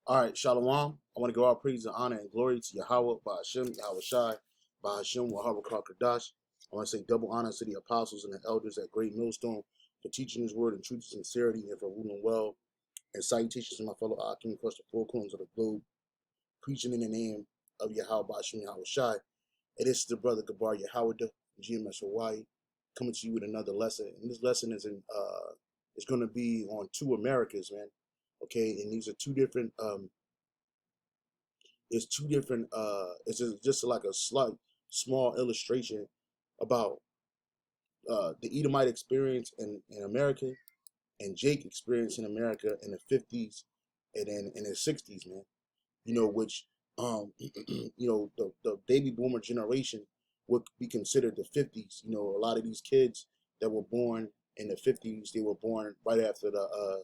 All right, Shalom. I want to give all praise and honor and glory to Yahweh, Ba'ashem, Yahweh Shai, Ba'ashem, Wahara Kadash. I want to say double honor to the apostles and the elders at Great Millstone for teaching his word in truth and sincerity and for ruling well. And salutations to my fellow Akim across the four corners of the globe, preaching in the name of Yahweh, Ba'ashem, Yahweh Shai. And this is the brother Gabar Yahweh, GMS Hawaii, coming to you with another lesson. And this lesson is it's going to be on two Americas, man. Okay, and these are two different it's just like a slight small illustration about the Edomite experience in America and Jake experience in America in the 50s and then in the 60s, man. Which the baby boomer generation would be considered the 50s. A lot of these kids that were born in the 50s, they were born right after the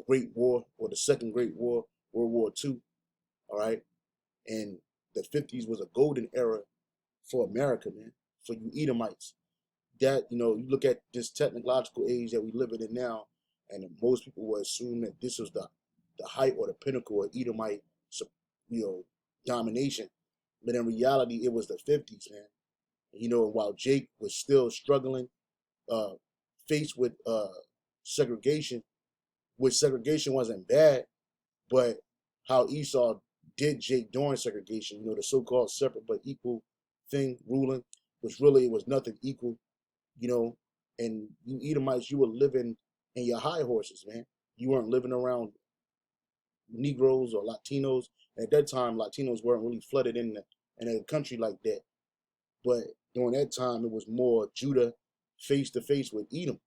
Great War or the Second Great War, World War II. All right. And the 50s was a golden era for America, man, for you Edomites. That, you look at this technological age that we live in now, and most people will assume that this was the height or the pinnacle of Edomite, domination. But in reality, it was the 50s, man. While Jake was still struggling, faced with segregation, which segregation wasn't bad, but how Esau did Jake during segregation, the so-called separate but equal thing ruling, which really it was nothing equal, and you Edomites, you were living in your high horses, man. You weren't living around Negroes or Latinos. At that time, Latinos weren't really flooded in a country like that. But during that time, it was more Judah face to face with Edom,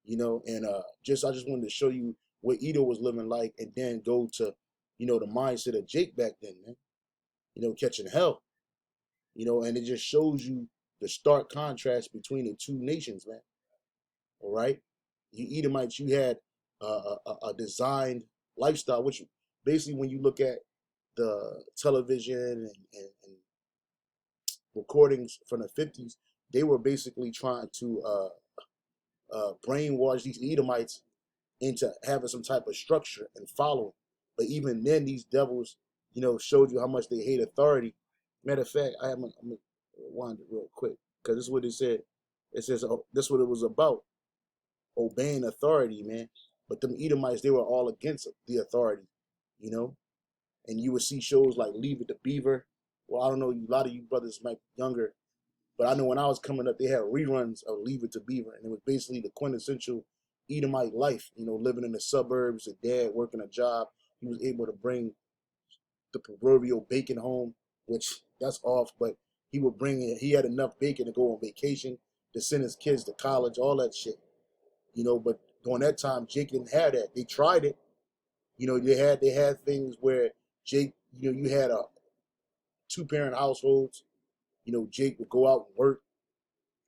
and I just wanted to show you what Edom was living like, and then go to the mindset of Jake back then, man. Catching hell. And it just shows you the stark contrast between the two nations, man. All right, you Edomites, you had a designed lifestyle, which basically, when you look at the television and recordings from the 50s, they were basically trying to brainwash these Edomites into having some type of structure and following. But even then, these devils, showed you how much they hate authority. Matter of fact, I'm gonna rewind it real quick, because this is what it said. It says, oh, this is what it was about, obeying authority, man. But them Edomites, they were all against the authority, and you would see shows like Leave It to Beaver. Well, I don't know, a lot of you brothers might be younger, but I know when I was coming up, they had reruns of Leave It to Beaver, and it was basically the quintessential Edomite life, living in the suburbs, a dad working a job. He was able to bring the proverbial bacon home, which that's off, but he had enough bacon to go on vacation, to send his kids to college, all that shit. But during that time, Jake didn't have that. They tried it. They had things where Jake, you had a two-parent households. Jake would go out and work,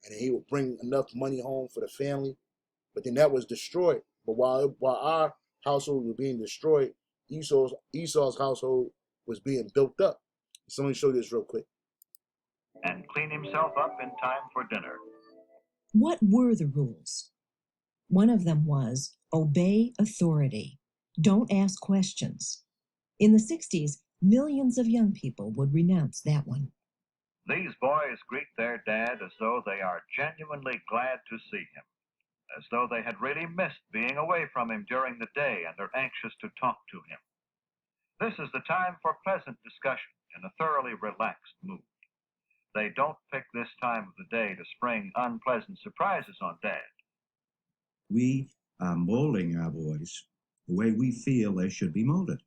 and he would bring enough money home for the family. But then that was destroyed. But while our household was being destroyed, Esau's household was being built up. So let me show you this real quick. And clean himself up in time for dinner. What were the rules? One of them was obey authority. Don't ask questions. In the 60s, millions of young people would renounce that one. These boys greet their dad as though they are genuinely glad to see him, as though they had really missed being away from him during the day and are anxious to talk to him. This is the time for pleasant discussion in a thoroughly relaxed mood. They don't pick this time of the day to spring unpleasant surprises on Dad. We are molding our boys the way we feel they should be molded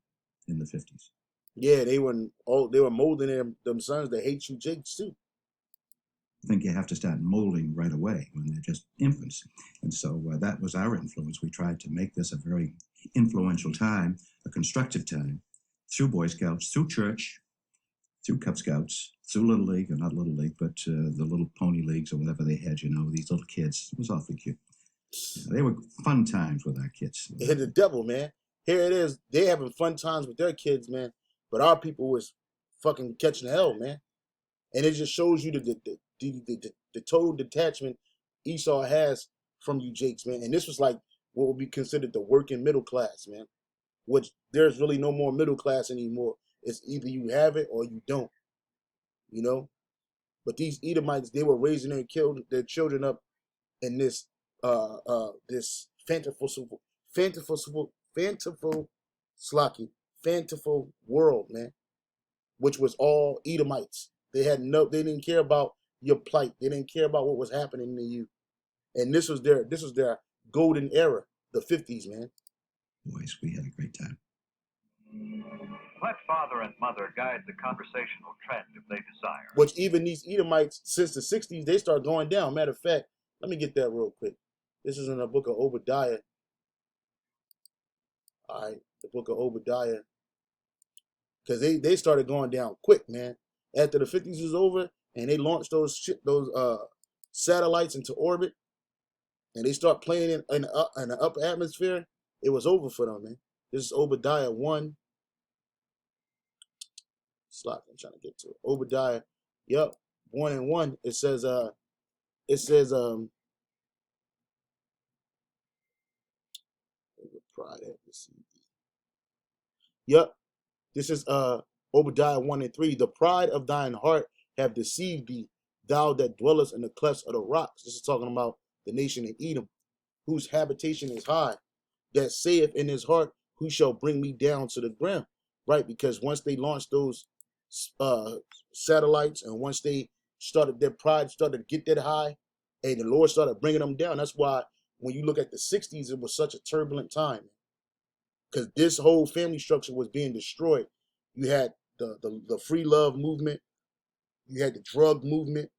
in the 50s. Yeah, they were molding them sons that hate you, Jake, too. I think you have to start molding right away when they're just infants. And so that was our influence. We tried to make this a very influential time, a constructive time, through Boy Scouts, through church, through Cub Scouts, through Little League, or not Little League, but the little pony leagues or whatever they had, these little kids. It was awfully cute. They were fun times with our kids. Hit the devil, man. Here it is. They having fun times with their kids, man. But our people was fucking catching hell, man. And it just shows you the total detachment Esau has from you, Jakes, man. And this was like what would be considered the working middle class, man. which there's really no more middle class anymore. It's either you have it or you don't, you know. But these Edomites, they were raising their children up in this fanciful world, man, which was all Edomites. They didn't care about your plight. They didn't care about what was happening to you. And this was their golden era, the 50s, man. Boys, we had a great time. Let father and mother guide the conversational trend if they desire. Which even these Edomites, since the 60s, they start going down. Matter of fact, let me get that real quick. This is in the book of Obadiah. All right, the book of Obadiah. Because they started going down quick, man. After the 50s was over and they launched those satellites into orbit and they start playing in the upper atmosphere, it was over for them, man. This is Obadiah 1. Slot, I'm trying to get to it. Obadiah, yep, 1 and 1. It says pride have deceived thee. Yep, this is Obadiah 1 and 3. The pride of thine heart have deceived thee, thou that dwellest in the clefts of the rocks. This is talking about the nation of Edom, whose habitation is high, that saith in his heart, who shall bring me down to the ground? Right, because once they launched those satellites and once they their pride started to get that high, and the Lord started bringing them down. That's why when you look at the 60s, it was such a turbulent time, because this whole family structure was being destroyed. You had the free love movement, you had the drug movement,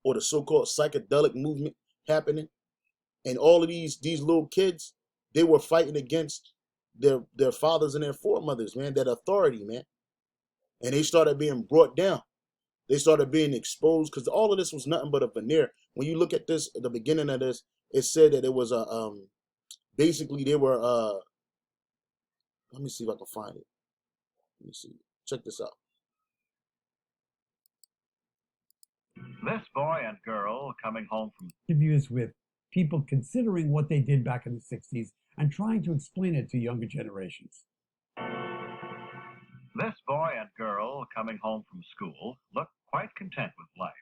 or the so-called psychedelic movement happening, and all of these little kids, they were fighting against their fathers and their foremothers, man, that authority, man, and they started being brought down. They started being exposed because all of this was nothing but a veneer. When you look at this, at the beginning of this, it said that it was basically they were let me see if I can find it. Let me see. Check this out. This boy and girl coming home from interviews with people considering what they did back in the 60s and trying to explain it to younger generations. This boy and girl coming home from school look quite content with life.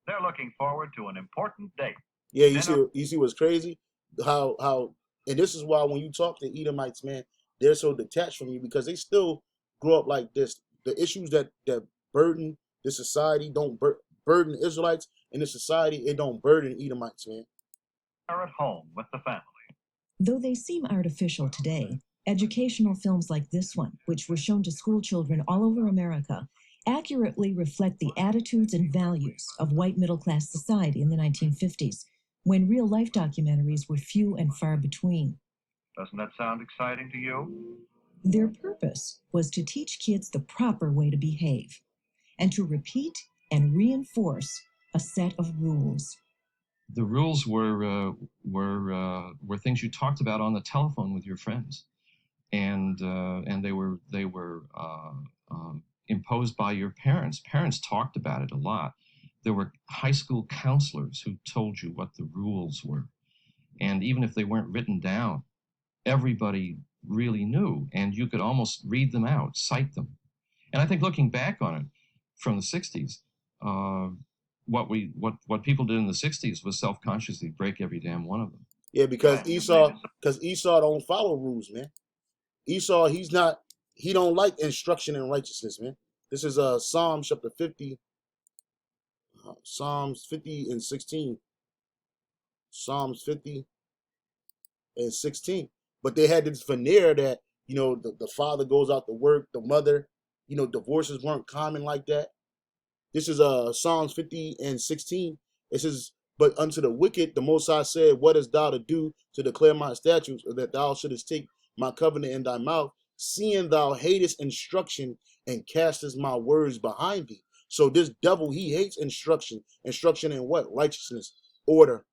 They're looking forward to an important date. Yeah, you see what's crazy? How and this is why when you talk to Edomites, man, they're so detached from you because they still grow up like this. The issues that burden the society don't burden Israelites, and the society, it don't burden Edomites, man. They're at home with the family. Though they seem artificial today, educational films like this one, which were shown to school children all over America, accurately reflect the attitudes and values of white middle-class society in the 1950s, when real-life documentaries were few and far between. Doesn't that sound exciting to you? Their purpose was to teach kids the proper way to behave and to repeat and reinforce a set of rules. The rules were things you talked about on the telephone with your friends, and they were imposed by your parents. Parents talked about it a lot. There were high school counselors who told you what the rules were, and even if they weren't written down, everybody really knew, and you could almost read them out, cite them. And I think looking back on it from the 60s, what people did in the 60s was self-consciously break every damn one of them. Yeah, because Esau don't follow rules, man. Esau, he don't like instruction in righteousness, man. This is Psalms chapter 50, Psalms 50 and 16. Psalms 50 and 16. But they had this veneer that, the father goes out to work, the mother, divorces weren't common like that. This is Psalms 50 and 16. It says, but unto the wicked, the Most High said, what hast thou to do to declare my statutes, or that thou shouldest take my covenant in thy mouth, seeing thou hatest instruction and castest my words behind thee. So this devil, he hates instruction. Instruction in what? Righteousness, order.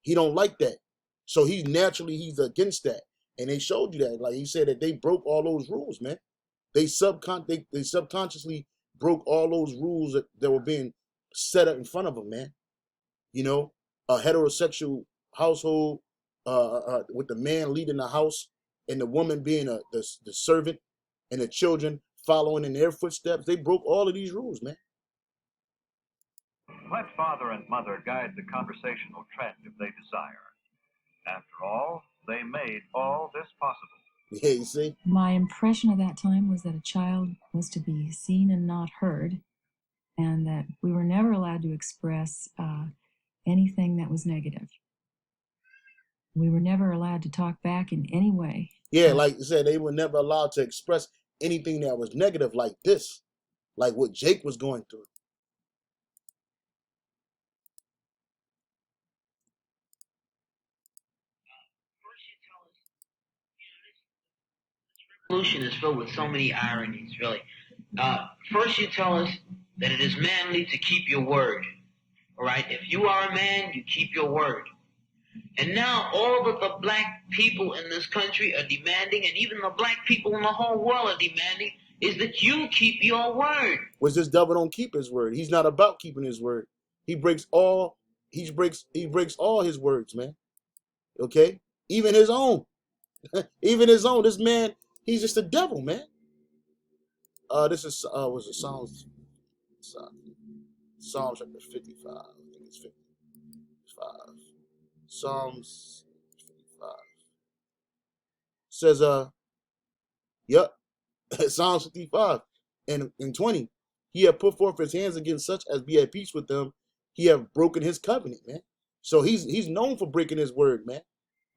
He don't like that. So he's against that. And they showed you that. Like he said that they broke all those rules, man. They subconsciously broke all those rules that were being set up in front of them, man. A heterosexual household with the man leading the house and the woman being the servant, and the children following in their footsteps. They broke all of these rules, man. Let father and mother guide the conversational trend if they desire. After all, they made all this possible. Yeah, you see? My impression of that time was that a child was to be seen and not heard, and that we were never allowed to express anything that was negative. We were never allowed to talk back in any way. Yeah, like you said, they were never allowed to express anything that was negative like this, like what Jake was going through. Revolution is filled with so many ironies, really. First, you tell us that it is manly to keep your word. All right? If you are a man, you keep your word. And now all of the black people in this country are demanding, and even the black people in the whole world are demanding, is that you keep your word. Which this devil don't keep his word. He's not about keeping his word. He breaks all his words, man. Okay? Even his own. Even his own. This man, he's just a devil, man. This is was it Psalms chapter 55. I think it's 55. Psalms 55. Says yep. Psalms 55 and 20. He have put forth his hands against such as be at peace with them. He have broken his covenant, man. So he's known for breaking his word, man.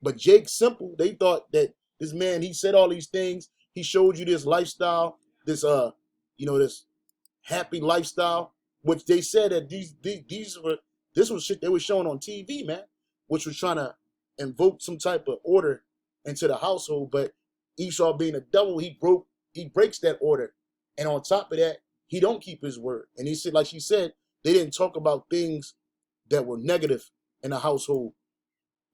But Jake Simple, they thought that this man, he said all these things. He showed you this lifestyle, this this happy lifestyle, which they said that this was shit they were showing on TV, man, which was trying to invoke some type of order into the household. But Esau, being a devil, he breaks that order, and on top of that, he don't keep his word. And he said, like she said, they didn't talk about things that were negative in the household.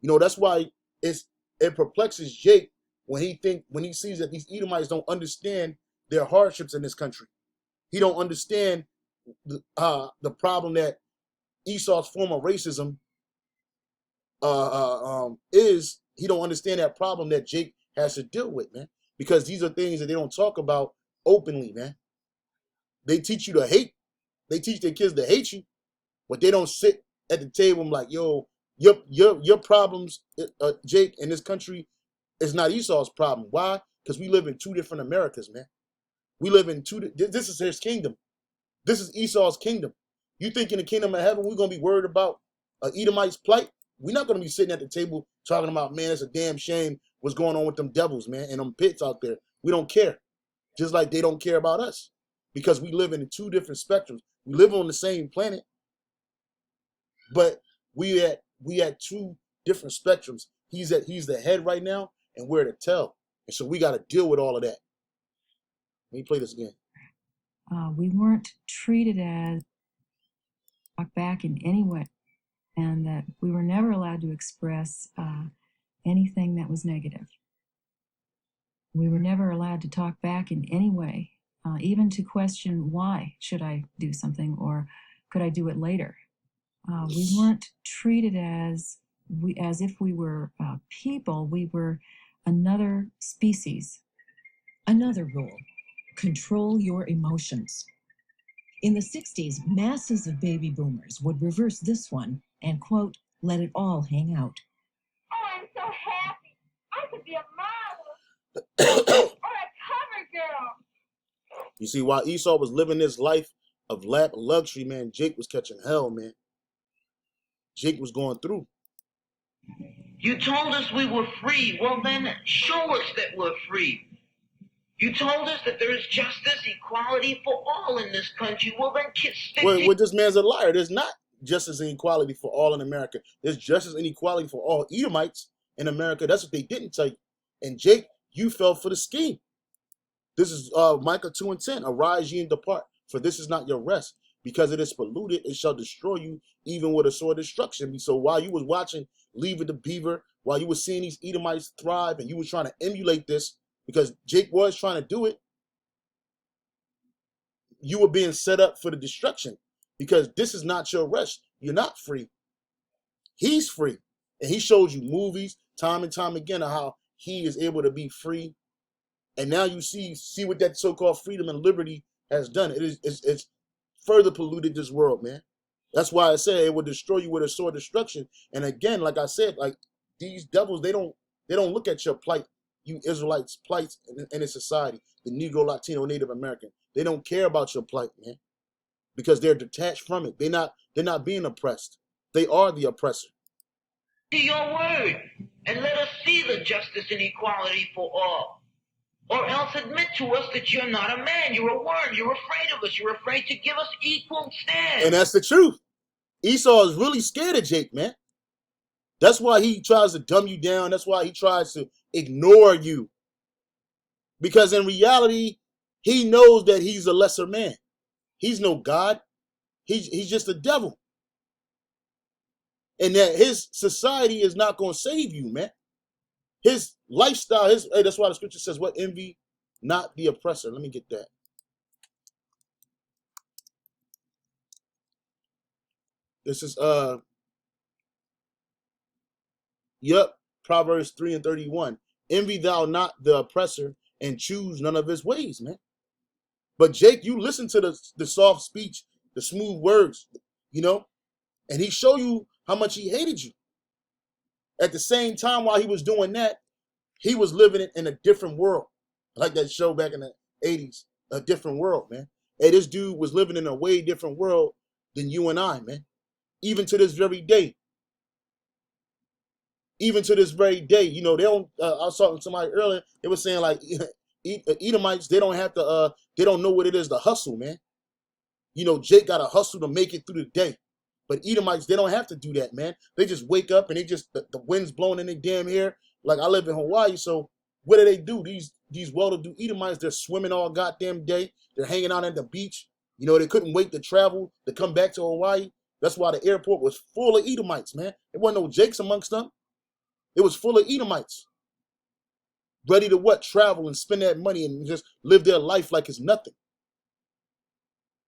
That's why it perplexes Jake when he sees that these Edomites don't understand their hardships in this country. He don't understand the problem that Esau's form of racism is. He don't understand that problem that Jake has to deal with, man. Because these are things that they don't talk about openly, man. They teach you to hate. They teach their kids to hate you, but they don't sit at the table and like, yo, your problems, Jake, in this country is not Esau's problem. Why? Because we live in two different Americas, man. We live in this is his kingdom. This is Esau's kingdom. You think in the kingdom of heaven we're going to be worried about Edomite's plight? We're not going to be sitting at the table talking about, man, it's a damn shame what's going on with them devils, man, and them pits out there. We don't care. Just like they don't care about us. Because we live in two different spectrums. We live on the same planet, but we at two different spectrums. He's the head right now, and we're the tail. And so we got to deal with all of that. Let me play this again. We weren't treated as talk back in any way, and that we were never allowed to express anything that was negative. We were never allowed to talk back in any way, even to question why should I do something or could I do it later. We weren't treated as if we were people. We were another species. Another rule: control your emotions. In the 60s, masses of baby boomers would reverse this one and, quote, let it all hang out. Oh, I'm so happy. I could be a model or a cover girl. You see, while Esau was living this life of luxury, man, Jake was catching hell, man. Jake was going through. You told us we were free. Well, then show us that we're free. You told us that there is justice, equality for all in this country. Well, then stick Well, this man's a liar. There's not justice and equality for all in America. There's justice and equality for all Edomites in America. That's what they didn't tell you. And Jake, you fell for the scheme. This is Micah 2:10. Arise ye and depart, for this is not your rest. Because it is polluted, it shall destroy you, even with a sword of destruction. So while you was watching Leave It to Beaver, while you were seeing these Edomites thrive, and you were trying to emulate this, because Jake was trying to do it, you were being set up for the destruction. Because this is not your rest. You're not free. He's free. And he shows you movies time and time again of how he is able to be free. And now you see what that so-called freedom and liberty has done. It's further polluted this world, man. That's why I said it will destroy you with a sword of destruction. And again, like I said, like these devils, they don't look at your plight, you Israelites' plight in a society, the Negro, Latino, Native American. They don't care about your plight, man, because they're detached from it. They're not being oppressed. They are the oppressor. To your word, and let us see the justice and equality for all. Or else admit to us that you're not a man, you're a worm, you're afraid of us, you're afraid to give us equal stand. And that's the truth. Esau is really scared of Jake, man. That's why he tries to dumb you down. That's why he tries to ignore you. Because in reality, he knows that he's a lesser man. He's no God. He's just a devil. And that his society is not going to save you, man. His lifestyle, that's why the scripture says, what envy, not the oppressor. Let me get that. This is, Proverbs 3:31. Envy thou not the oppressor and choose none of his ways, man. But Jake, you listen to the soft speech, the smooth words, and he show you how much he hated you. At the same time, while he was doing that, he was living in a different world. Like that show back in the 80s, A Different World, man. Hey, this dude was living in a way different world than you and I, man. Even to this very day. Even to this very day, they don't, I was talking to somebody earlier, they were saying like, Edomites, they don't have to, they don't know what it is to hustle, man. Jake got to hustle to make it through the day. But Edomites, they don't have to do that, man. They just wake up and the wind's blowing in their damn hair. Like, I live in Hawaii, so what do? These well-to-do Edomites, they're swimming all goddamn day. They're hanging out at the beach. They couldn't wait to travel, to come back to Hawaii. That's why the airport was full of Edomites, man. There wasn't no Jakes amongst them. It was full of Edomites. Ready to what? Travel and spend that money and just live their life like it's nothing.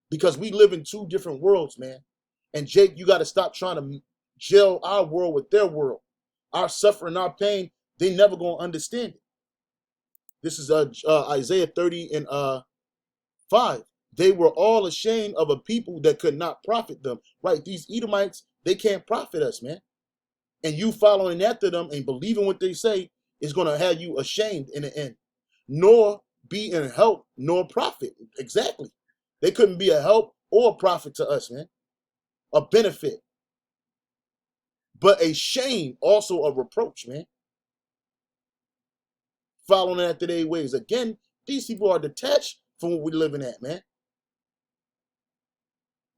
Because we live in two different worlds, man. And Jake, you got to stop trying to gel our world with their world. Our suffering, our pain, they never going to understand it. This is Isaiah 30:5. They were all ashamed of a people that could not profit them. Right, these Edomites, they can't profit us, man. And you following after them and believing what they say is going to have you ashamed in the end. Nor be in help, nor profit. Exactly. They couldn't be a help or a profit to us, man. A benefit. But a shame, also a reproach, man. Following after their ways. Again, these people are detached from what we're living at, man.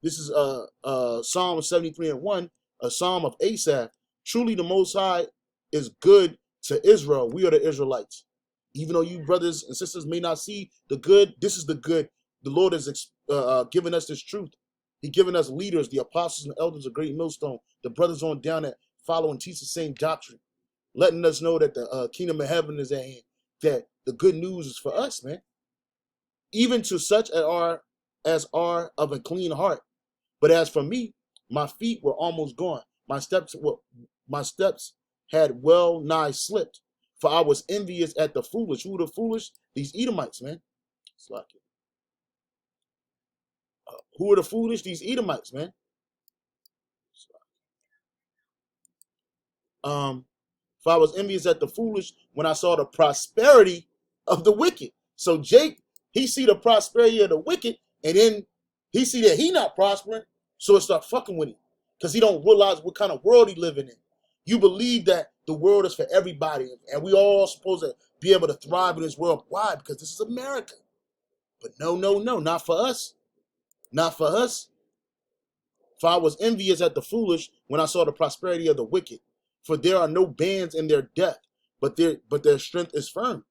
This is Psalm 73:1, a psalm of Asaph. Truly the Most High is good to Israel. We are the Israelites. Even though you brothers and sisters may not see the good, this is the good. The Lord has given us this truth. He's given us leaders, the apostles and elders, a great millstone, the brothers on down that follow and teach the same doctrine, letting us know that the kingdom of heaven is at hand, that the good news is for us, man. Even to such as are of a clean heart. But as for me, my feet were almost gone. My steps had well nigh slipped. For I was envious at the foolish. Who are the foolish? These Edomites, man. Who are the foolish? These Edomites, man. For I was envious at the foolish when I saw the prosperity of the wicked. So Jake, he see the prosperity of the wicked, and then he see that he not prospering, so it start fucking with him. Because he don't realize what kind of world he living in. You believe that the world is for everybody, and we all supposed to be able to thrive in this world. Why? Because this is America. But no, not for us. Not for us. For I was envious at the foolish when I saw the prosperity of the wicked. For there are no bands in their death, but their strength is firm.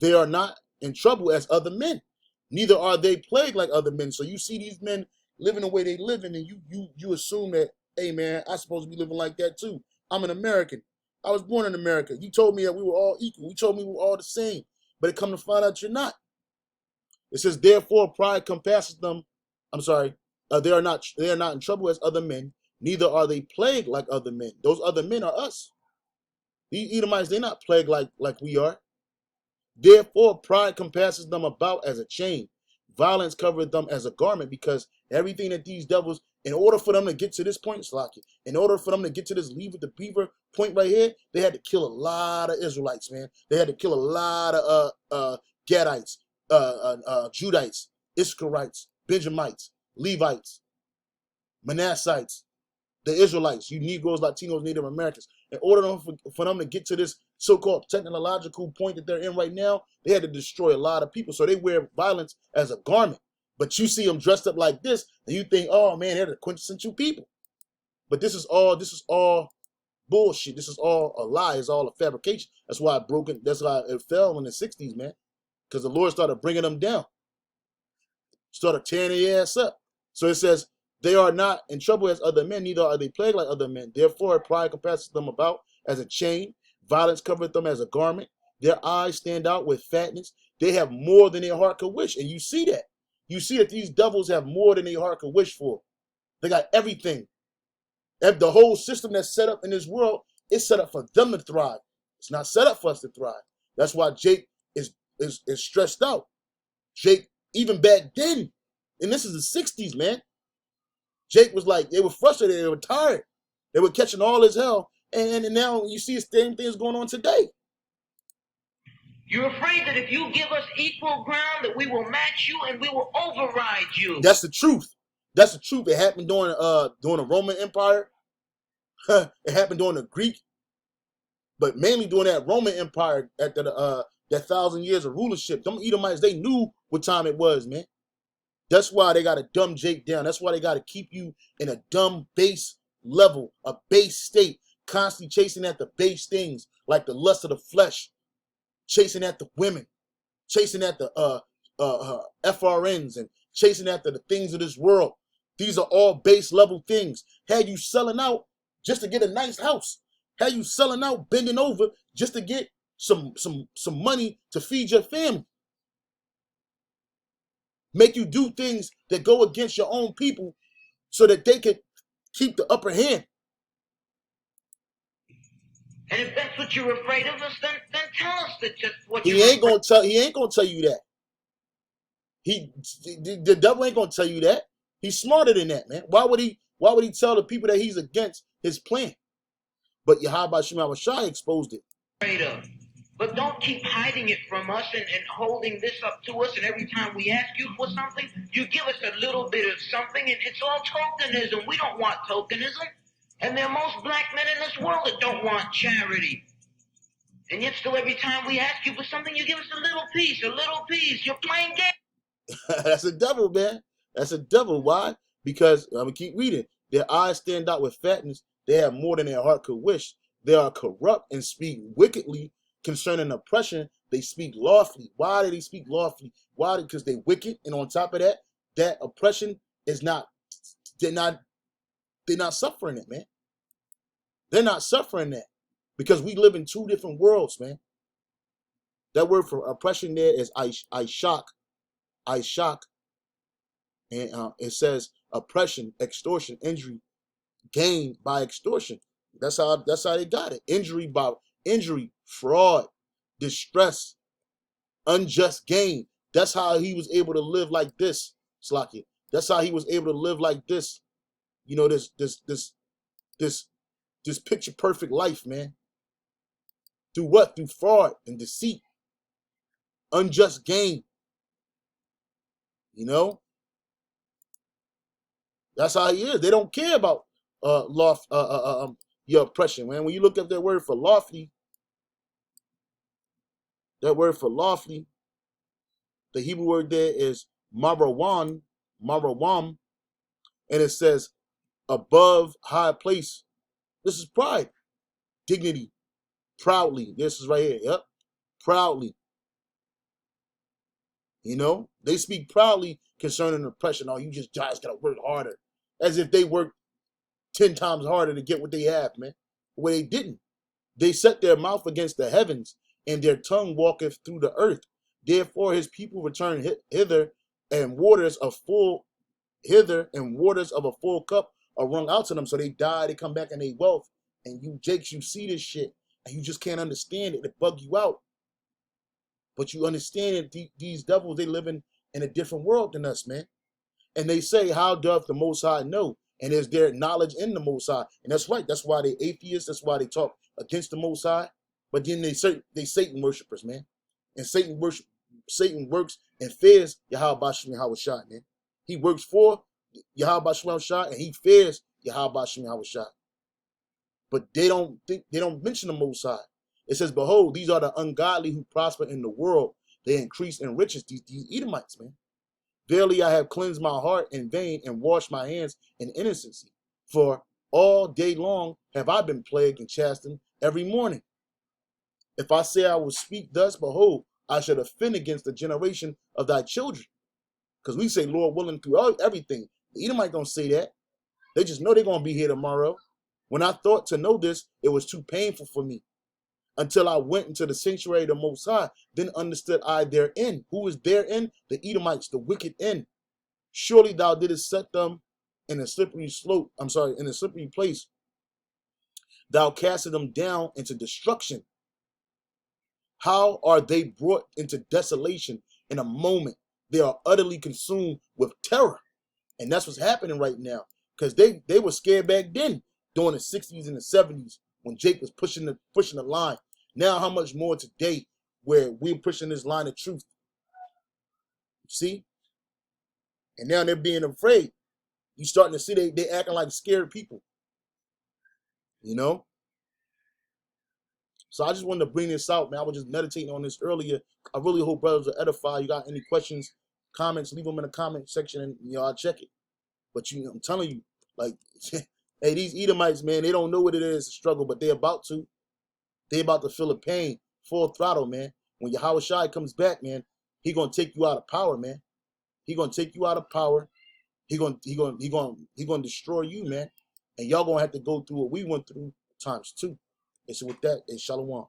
They are not in trouble as other men, neither are they plagued like other men. So you see these men living the way they living, and you assume that, hey man, I'm supposed to be living like that too. I'm an American. I was born in America. You told me that we were all equal. You told me we were all the same. But it come to find out you're not. It says, therefore pride compasses them. They are not in trouble as other men, neither are they plagued like other men. Those other men are us. These Edomites, they're not plagued like we are. Therefore, pride compasses them about as a chain. Violence covered them as a garment, because everything that these devils, in order for them to get to this point, Slocky, in order for them to get to this leave with the beaver point right here, they had to kill a lot of Israelites, man. They had to kill a lot of Gadites, Judites, Iskarites, Benjamites, Levites, Manassites, the Israelites, you Negroes, Latinos, Native Americans. In order for them to get to this so-called technological point that they're in right now, they had to destroy a lot of people. So they wear violence as a garment. But you see them dressed up like this, and you think, oh man, they're the quintessential people. But this is all bullshit. This is all a lie. It's all a fabrication. That's why that's why it fell in the 60s, man. Because the Lord started bringing them down. Started tearing their ass up. So it says, they are not in trouble as other men, neither are they plagued like other men. Therefore, pride compasses them about as a chain. Violence covereth them as a garment. Their eyes stand out with fatness. They have more than their heart could wish. And you see that. You see that these devils have more than their heart could wish for. They got everything. The whole system that's set up in this world is set up for them to thrive. It's not set up for us to thrive. That's why Jake is stressed out. Jake, even back then, and this is the 60s, man. Jake was like, they were frustrated, they were tired. They were catching all his hell. And now you see the same things going on today. You're afraid that if you give us equal ground, that we will match you and we will override you. That's the truth. That's the truth. It happened during the Roman Empire. It happened during the Greek. But mainly during that Roman Empire, at that 1,000 years of rulership. Them Edomites, they knew what time it was, man. That's why they got to dumb Jake down. That's why they got to keep you in a dumb base level, a base state, constantly chasing at the base things like the lust of the flesh, chasing at the women, chasing at the FRNs, and chasing after the things of this world. These are all base level things. Had you selling out just to get a nice house, had you selling out, bending over just to get some money to feed your family. Make you do things that go against your own people so that they could keep the upper hand. And if that's what you're afraid of us, then tell us that just what He ain't gonna tell you that. The devil ain't gonna tell you that. He's smarter than that, man. Why would he tell the people that he's against his plan? But Yahweh Shai exposed it. Afraid of. But don't keep hiding it from us and holding this up to us. And every time we ask you for something, you give us a little bit of something. And it's all tokenism. We don't want tokenism. And there are most black men in this world that don't want charity. And yet still every time we ask you for something, you give us a little piece, a little piece. You're playing games. That's a devil, man. That's a devil. Why? Because, I'm going to keep reading. Their eyes stand out with fatness. They have more than their heart could wish. They are corrupt and speak wickedly. Concerning oppression, they speak lawfully. Why do they speak lawfully? Why? Because they wicked, and on top of that, that oppression is not. They're not suffering it, man. They're not suffering that because we live in two different worlds, man. That word for oppression there is I shock, and it says oppression, extortion, injury, gain by extortion. That's how they got it. Injury, fraud, distress, unjust gain. That's how he was able to live like this, Slakia. That's how he was able to live like this. You know, this picture perfect life, man. Through what? Through fraud and deceit, unjust gain. You know, that's how he is. They don't care about your oppression, man. When you look up that word for lawfully, the Hebrew word there is marawam, and it says above, high place. This is pride, dignity, proudly. This is right here. Yep, proudly. You know, they speak proudly concerning oppression. Oh, you just guys gotta work harder, as if they worked 10 times harder to get what they have, man. Well, they didn't. They set their mouth against the heavens, and their tongue walketh through the earth. Therefore, his people return hither, and waters of a full cup are wrung out to them. So they die, they come back in their wealth. And you Jakes, you see this shit. And you just can't understand it. It bug you out. But you understand that these devils, they live in a different world than us, man. And they say, how doth the Most High know? And is there knowledge in the Most High? And that's right. That's why they atheists. That's why they talk against the Most High. But then they Satan worshipers, man. And Satan works and fears Yahweh Bashim Yahweh Shah, man. He works for Yahweh Bashim Shah and he fears Yahweh Bashim Yahweh Shah. But they don't mention the Most High. It says, behold, these are the ungodly who prosper in the world. They increase in riches, these Edomites, man. Verily I have cleansed my heart in vain and washed my hands in innocency. For all day long have I been plagued and chastened every morning. If I say I will speak thus, behold, I should offend against the generation of thy children. Because we say, Lord willing, through everything. The Edomites don't say that. They just know they're going to be here tomorrow. When I thought to know this, it was too painful for me. Until I went into the sanctuary of the Most High, then understood I therein. Who is therein? The Edomites, the wicked end. Surely thou didst set them in a slippery in a slippery place. Thou castest them down into destruction. How are they brought into desolation in a moment? They are utterly consumed with terror. And that's what's happening right now. Because they were scared back then, during the 60s and the 70s, when Jake was pushing the line. Now how much more today, where we're pushing this line of truth? See? And now they're being afraid. You're starting to see they acting like scared people. You know? So I just wanted to bring this out, man. I was just meditating on this earlier. I really hope brothers are edified. You got any questions, comments, leave them in the comment section and I'll check it. But I'm telling you, like, hey, these Edomites, man, they don't know what it is to struggle, but they're about to. They're about to feel the pain, full throttle, man. When Yahweh Shai comes back, man, he gonna take you out of power, man. He gonna take you out of power. He gonna destroy you, man. And y'all gonna have to go through what we went through ×2. And so with that, Shalom.